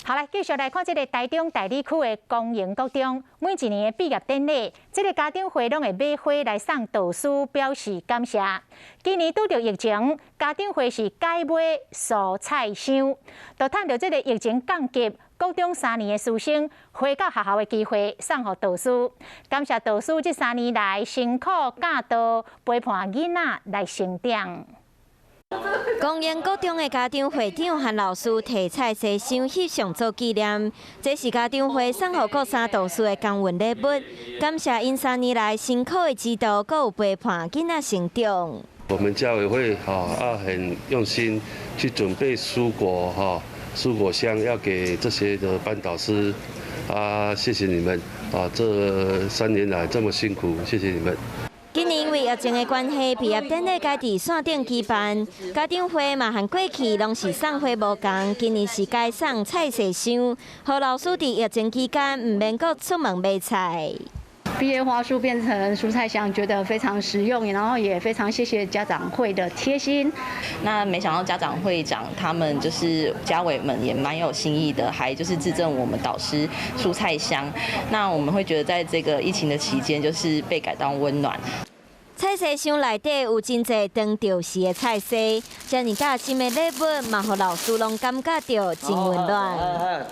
好来，继续来看这个台中大理区的公营国中，每一年的毕业典礼，这个家长会拢会买花来送导师，表示感谢。今年拄着疫情，家长会是改买蔬菜箱，就趁着这个疫情降级，国中3年的师生回到学校的机会，送给导师，感谢导师这3年来辛苦教导，陪伴囡仔来成长。 公营国中的家长会长和老师提菜西箱翕相做纪念，这是家长会送予各3导师的公运礼物，感谢因3年来辛苦的指导，佮有陪伴囡仔成长。我们家委会很用心去准备蔬果蔬果箱要给这些的班导师谢谢你们这3年来这么辛苦，谢谢你们。 今年因为疫情的关系，毕业典礼改伫线顶举办，家长会嘛和过去拢是送花无同，今年是改送菜市箱，和老师伫疫情期间唔免阁出门买菜。毕业花束变成蔬菜箱，觉得非常实用，然后也非常谢谢家长会的贴心。那没想到家长会长他们就是家委们也蛮有心意的，还就是致赠我们导师蔬菜箱。那我们会觉得在这个疫情的期间，就是倍感到温暖。 菜市箱内底有真侪当着时的菜色，遮尔加心的礼物，嘛，互老师拢感觉到真温暖。